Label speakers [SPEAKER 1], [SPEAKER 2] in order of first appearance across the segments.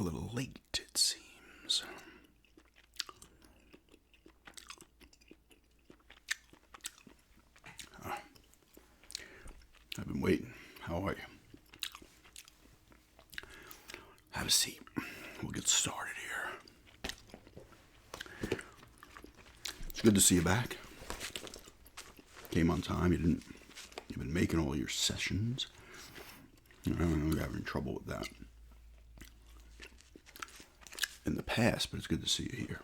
[SPEAKER 1] A little late, it seems. I've been waiting. How are you? Have a seat. We'll get started here. It's good to see you back. Came on time. You've been making all your sessions. I know you're having trouble with that in the past, but it's good to see you here.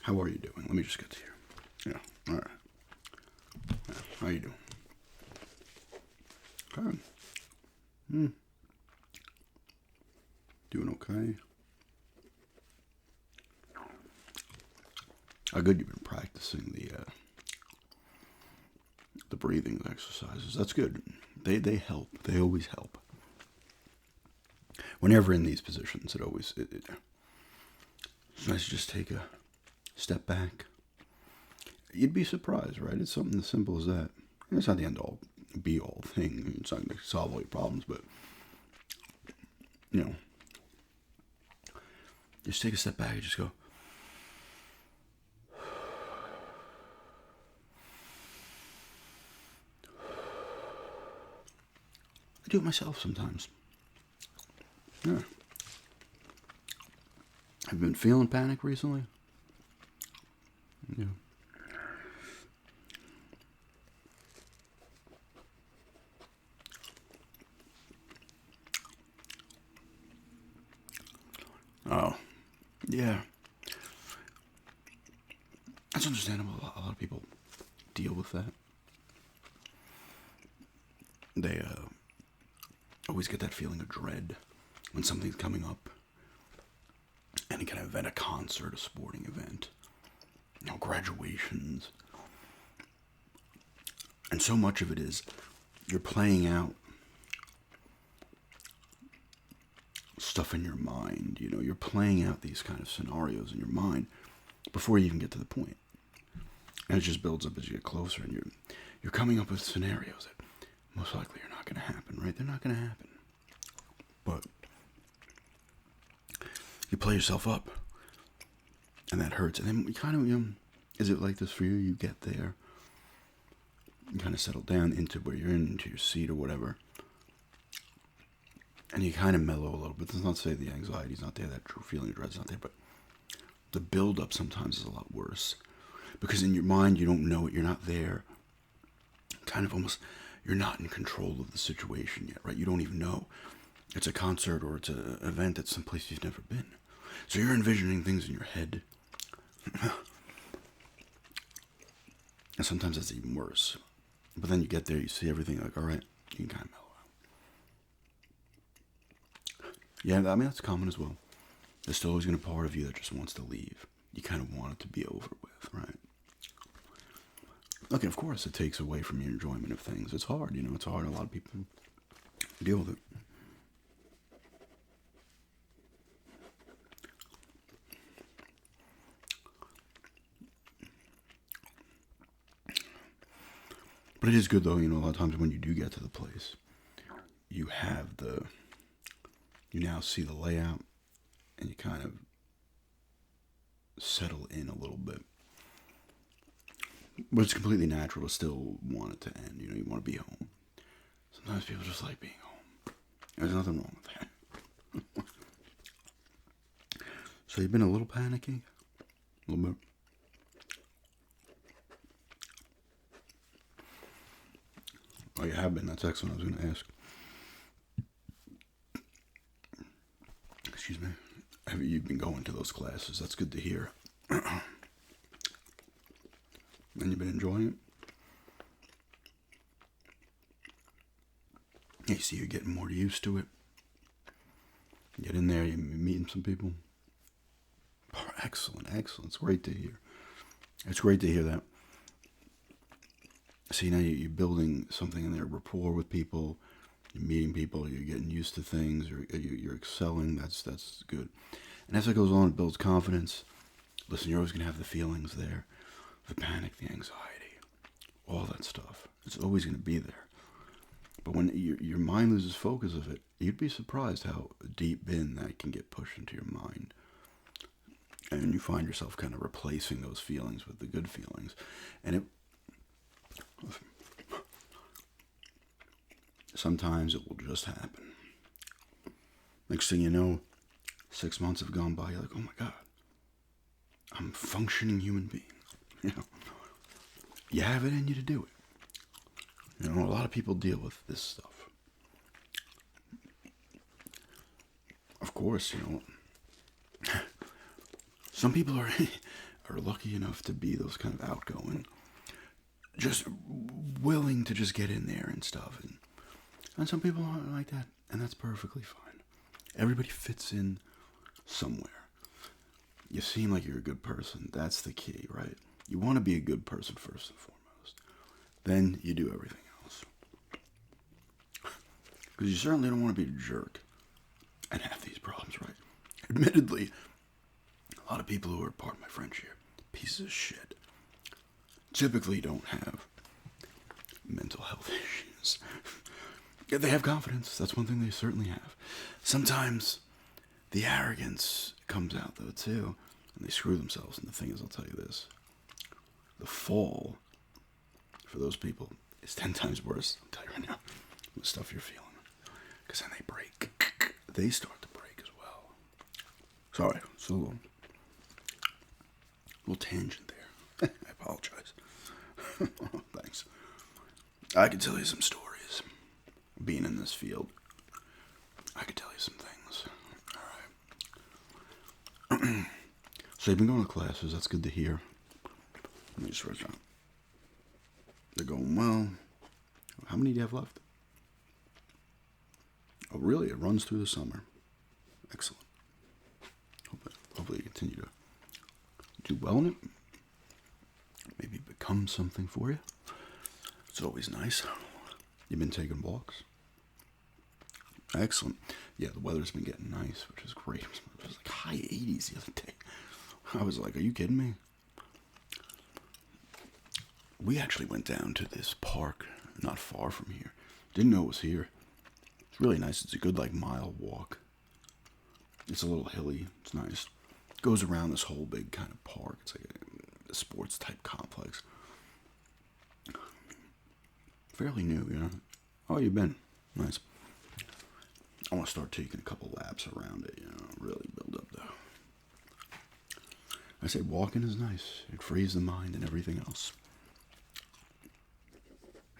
[SPEAKER 1] How are you doing? Let me just get to you. Yeah, all right. Yeah, how you doing? Okay. Doing okay? How good you've been practicing the breathing exercises. That's good. They help. They always help. Whenever in these positions, it's nice to just take a step back. You'd be surprised, right? It's something as simple as that. It's not the end-all, be-all thing. It's not going to solve all your problems, but, just take a step back and just go. I do it myself sometimes. Yeah. Have you been feeling panic recently? Yeah. Oh, yeah. That's understandable. A lot of people deal with that. They always get that feeling of dread when something's coming up. Any kind of event, a concert, a sporting event, graduations. And so much of it is you're playing out stuff in your mind. You're playing out these kind of scenarios in your mind before you even get to the point. And it just builds up as you get closer, and you're coming up with scenarios that most likely are not going to happen, right? They're not going to happen. But you play yourself up, and that hurts. And then you kind of, is it like this for you? You get there, you kind of settle down into where you're into your seat or whatever, and you kind of mellow a little bit. That's not to say the anxiety's not there, that true feeling of dread's not there, but the build-up sometimes is a lot worse. Because in your mind, you don't know it, you're not there. Kind of almost, you're not in control of the situation yet, right? You don't even know. It's a concert or it's an event at some place you've never been. So you're envisioning things in your head. And sometimes that's even worse. But then you get there, you see everything, like, all right, you can kind of mellow out. Yeah, I mean, that's common as well. There's still always going to be a part of you that just wants to leave. You kind of want it to be over with, right? Look, of course, it takes away from your enjoyment of things. It's hard, it's hard. A lot of people deal with it. But it is good, though, a lot of times when you do get to the place, you now see the layout, and you kind of settle in a little bit. But it's completely natural to still want it to end. You want to be home. Sometimes people just like being home. There's nothing wrong with that. So you've been a little panicky? A little bit? Oh, you have been. That's excellent. I was going to ask. Excuse me. Have you been going to those classes? That's good to hear. And you've been enjoying it? You see, you're getting more used to it. You get in there, you're meeting some people. Oh, excellent. It's great to hear. It's great to hear that. See, now you're building something in there, rapport with people. You're meeting people. You're getting used to things. You're excelling. That's good. And as it goes on, it builds confidence. Listen, you're always going to have the feelings there. The panic, the anxiety, all that stuff. It's always going to be there. But when your mind loses focus of it, you'd be surprised how deep in that can get pushed into your mind. And you find yourself kind of replacing those feelings with the good feelings. And sometimes it will just happen. Next thing you know, 6 months have gone by, you're like, oh my God, I'm a functioning human being. You know, you have it in you to do it. You know, a lot of people deal with this stuff. Of course, you know, some people are lucky enough to be those kind of outgoing, just willing to just get in there and stuff. And some people aren't like that, and that's perfectly fine. Everybody fits in somewhere. You seem like you're a good person. That's the key, right? You want to be a good person first and foremost. Then you do everything else. Because you certainly don't want to be a jerk and have these problems, right? Admittedly, a lot of people who are part of my friends here, pieces of shit, typically don't have mental health issues. They have confidence. That's one thing they certainly have. Sometimes the arrogance comes out, though, too, and they screw themselves. And the thing is, I'll tell you this. The fall, for those people, is 10 times worse, I'll tell you right now, the stuff you're feeling. Because then they break. They start to break as well. Sorry, it's a little tangent there. I apologize. Thanks. I could tell you some stories. Being in this field, I could tell you some things. All right. So you've been going to classes. That's good to hear. Let me just write down. They're going well. How many do you have left? Oh, really? It runs through the summer. Excellent. Hopefully you continue to do well in it. Maybe become something for you. It's always nice. You've been taking walks? Excellent. Yeah, the weather's been getting nice, which is great. It was like high 80s the other day. I was like, are you kidding me? We actually went down to this park not far from here. Didn't know it was here. It's really nice. It's a good, mile walk. It's a little hilly. It's nice. It goes around this whole big kind of park. It's like a sports type complex. Fairly new, you know. Oh, you've been. Nice. I want to start taking a couple laps around it, you know, really build up though. I say walking is nice. It frees the mind and everything else.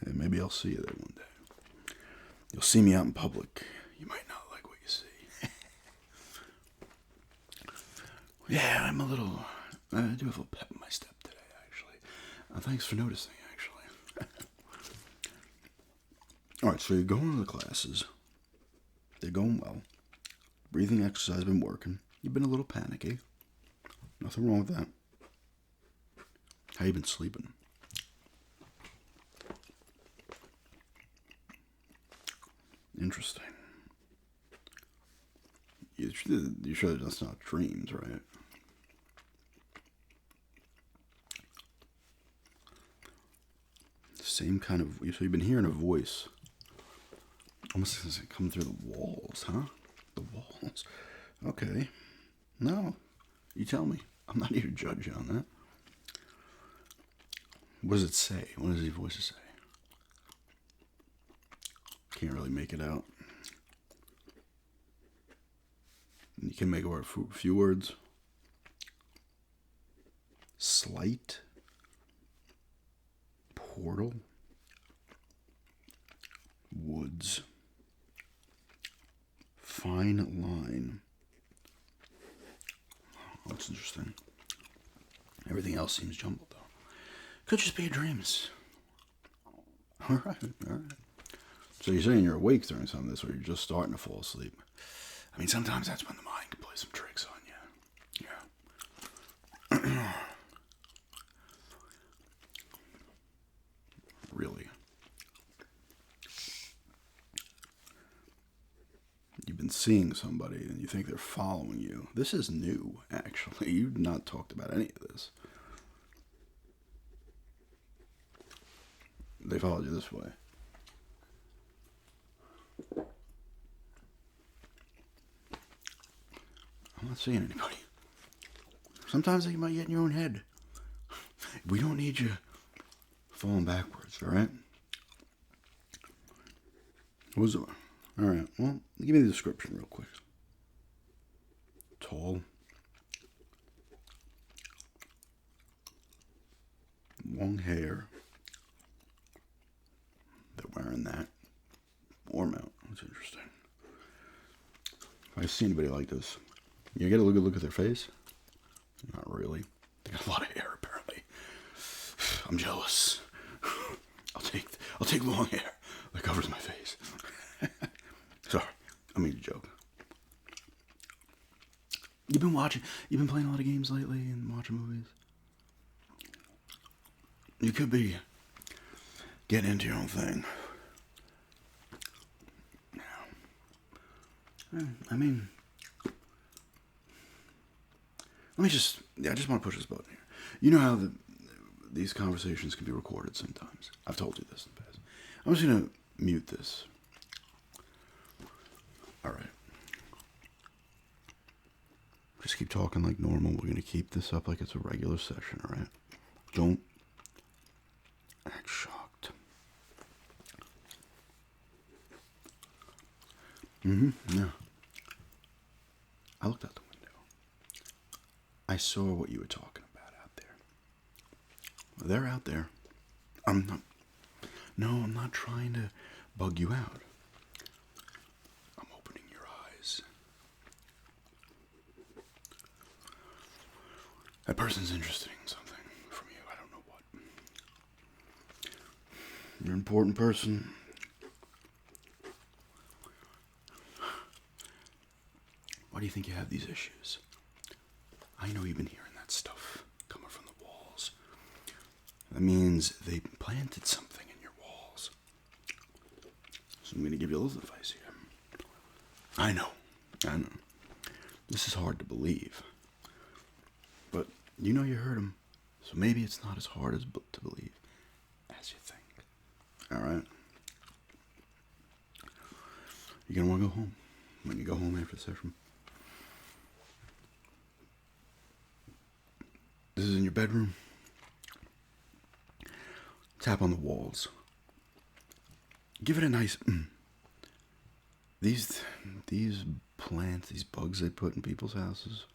[SPEAKER 1] Hey, maybe I'll see you there one day. You'll see me out in public. You might not like what you see. Yeah, I do have a little pep in my step today, actually. Thanks for noticing, actually. All right, so you're going to the classes. They're going well. Breathing exercise has been working. You've been a little panicky. Nothing wrong with that. How you been sleeping? Interesting. You're sure that's not dreams, right? Same kind of... So you've been hearing a voice. Almost coming through the walls, huh? The walls. Okay. No. You tell me. I'm not here to judge you on that. What does it say? What does the voice say? Can't really make it out. You can make a few words. Slight. Portal. Woods. Fine line. Oh, that's interesting. Everything else seems jumbled, though. Could just be dreams. All right. So you're saying you're awake during some of this, or you're just starting to fall asleep? I mean, sometimes that's when the mind can play some tricks on you. Yeah. Really. You've been seeing somebody and you think they're following you. This is new, actually. You've not talked about any of this. They followed you this way. not seeing anybody. Sometimes you might get in your own head. We don't need you falling backwards, all right? What was it? All right, well, give me the description real quick. Tall. Long hair. They're wearing that. Warm out. That's interesting. If I see anybody like this, you get a good look at their face? Not really. They got a lot of hair, apparently. I'm jealous. I'll take long hair that covers my face. Sorry, I made a joke. You've been playing a lot of games lately and watching movies? You could be getting into your own thing. I mean, I just want to push this button here. You know how these conversations can be recorded sometimes. I've told you this in the past. I'm just going to mute this. All right. Just keep talking like normal. We're going to keep this up like it's a regular session, all right? Don't act shocked. Yeah. I looked out the window. I saw what you were talking about out there. They're out there. I'm not trying to bug you out. I'm opening your eyes. That person's interested in something from you. I don't know what. You're an important person. Why do you think you have these issues? I know you've been hearing that stuff coming from the walls. That means they planted something in your walls. So I'm going to give you a little advice here. I know. This is hard to believe. But you know you heard them. So maybe it's not as hard to believe as you think. Alright? You're going to want to go home. When you go home after the session. This is in your bedroom. Tap on the walls. Give it a nice. These plants, these bugs they put in people's houses.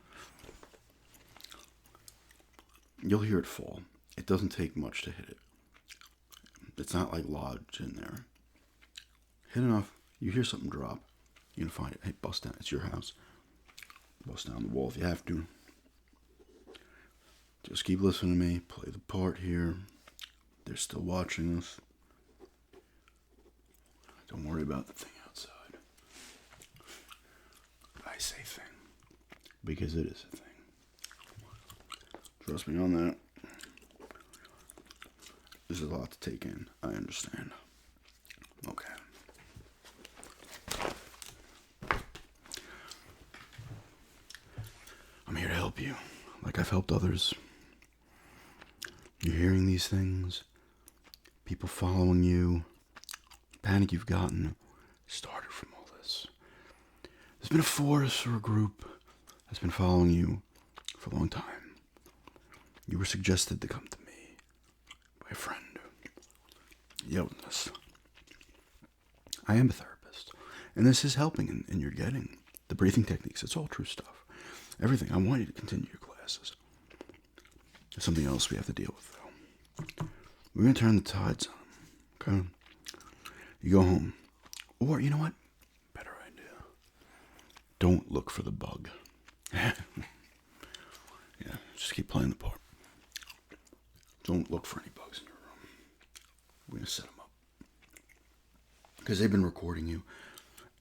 [SPEAKER 1] You'll hear it fall. It doesn't take much to hit it. It's not like lodged in there. Hit enough. You hear something drop. You're gonna find it. Hey, bust down. It's your house. Bust down the wall if you have to. Just keep listening to me. Play the part here. They're still watching us. Don't worry about the thing outside. I say thing. Because it is a thing. Trust me on that. This is a lot to take in. I understand. Okay. I'm here to help you. Like I've helped others. You're hearing these things. People following you. Panic you've gotten started from all this. There's been a force or a group that's been following you for a long time. You were suggested to come to me by a friend. Illness. I am a therapist, and this is helping in your getting the breathing techniques. It's all true stuff. Everything. I want you to continue your classes. There's something else we have to deal with, though. We're going to turn the tides on, okay? You go home. Or, you know what? Better idea. Don't look for the bug. Yeah, just keep playing the part. Don't look for any bugs in your room. We're going to set them up. Because they've been recording you,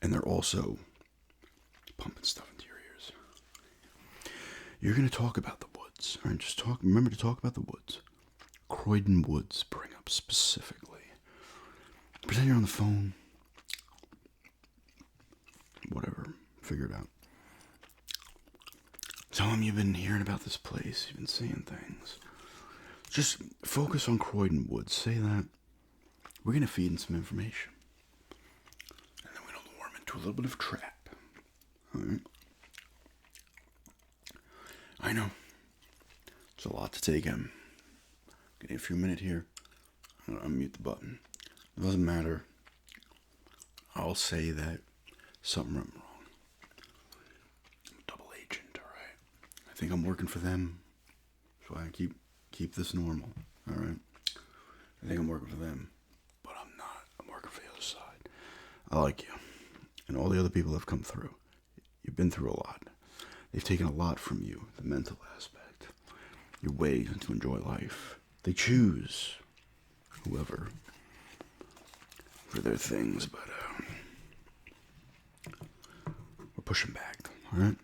[SPEAKER 1] and they're also pumping stuff into your ears. You're going to talk about the woods. All right, remember to talk about the woods. Croydon Woods bring up specifically. Pretend you're on the phone. Whatever. Figure it out. Tell them you've been hearing about this place. You've been seeing things. Just focus on Croydon Woods. Say that. We're going to feed in some information. And then we're going to lure them into a little bit of trap. Alright? I know. It's a lot to take in. Getting a few minutes here. I'm going to unmute the button. It doesn't matter. I'll say that something went wrong. I'm a double agent, alright? I think I'm working for them. So I keep this normal, alright? I think I'm working for them. But I'm not. I'm working for the other side. I like you. And all the other people have come through. You've been through a lot. They've taken a lot from you, the mental aspect, your ways to enjoy life. They choose whoever for their things, but we're pushing back, all right?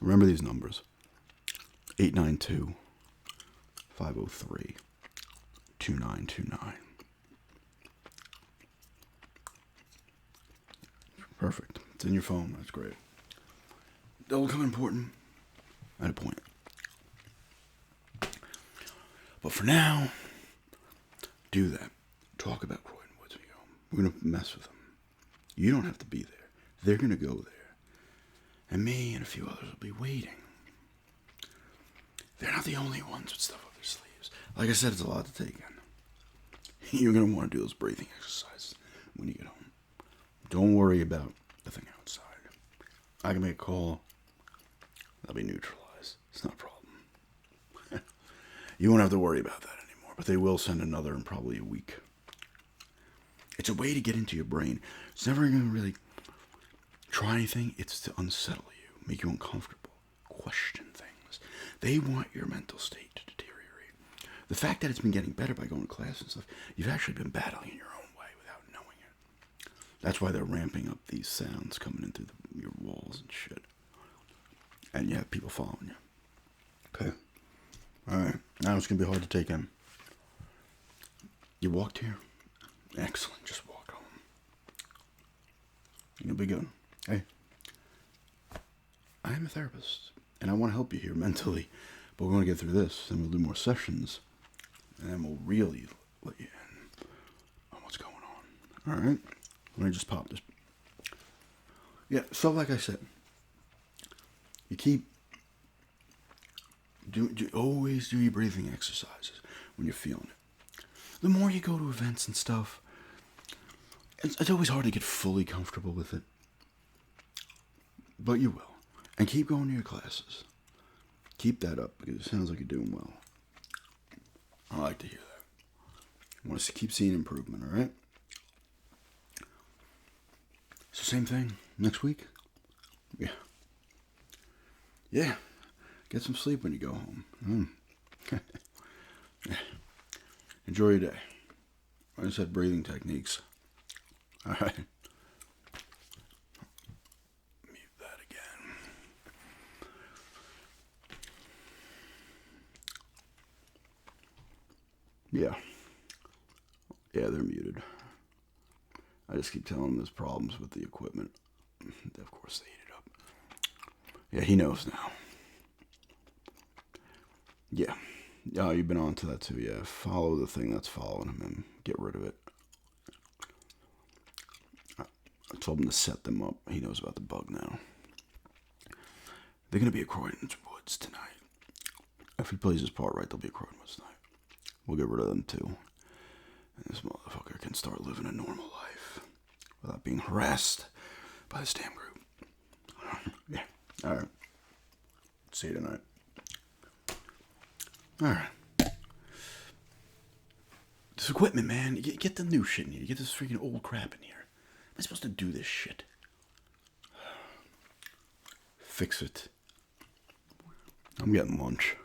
[SPEAKER 1] Remember these numbers: 892-503-2929. Perfect. It's in your phone. That's great. That'll become important at a point. But for now, do that. Talk about Croydon Woods when you go home. We're going to mess with them. You don't have to be there. They're going to go there. And me and a few others will be waiting. They're not the only ones with stuff up their sleeves. Like I said, it's a lot to take in. You're going to want to do those breathing exercises when you get home. Don't worry about the thing outside. I can make a call. That'll be neutralized. It's not a problem. You won't have to worry about that anymore, but they will send another in probably a week. It's a way to get into your brain. It's never going to really try anything. It's to unsettle you, make you uncomfortable, question things. They want your mental state to deteriorate. The fact that it's been getting better by going to class and stuff, you've actually been battling in your own way without knowing it. That's why they're ramping up these sounds coming in through your walls and shit. And you have people following you. Okay. Alright. Now it's going to be hard to take in. You walked here? Excellent. Just walk home. You'll be good. Hey. I am a therapist. And I want to help you here mentally. But we're going to get through this. And we'll do more sessions. And then we'll really let you in on what's going on. Alright? Let me just pop this. Yeah, so like I said, you keep always do your breathing exercises when you're feeling it. The more you go to events and stuff, it's always hard to get fully comfortable with it. But you will. And keep going to your classes. Keep that up because it sounds like you're doing well. I like to hear that. I want to keep seeing improvement, alright? So same thing next week? Yeah. Yeah. Get some sleep when you go home. Yeah. Enjoy your day. I just said breathing techniques. Alright. Mute that again. Yeah. Yeah, they're muted. I just keep telling him there's problems with the equipment. Of course, they eat it up. Yeah, he knows now. Yeah. Oh, you've been on to that too, yeah. Follow the thing that's following him and get rid of it. I told him to set them up. He knows about the bug now. They're going to be at Croydon Woods tonight. If he plays his part right, they'll be at Croydon Woods tonight. We'll get rid of them too. And this motherfucker can start living a normal life without being harassed by this damn group. Yeah. Alright. See you tonight. Alright. This equipment, man. You get the new shit in here. You get this freaking old crap in here. Am I supposed to do this shit? Fix it. I'm getting lunch.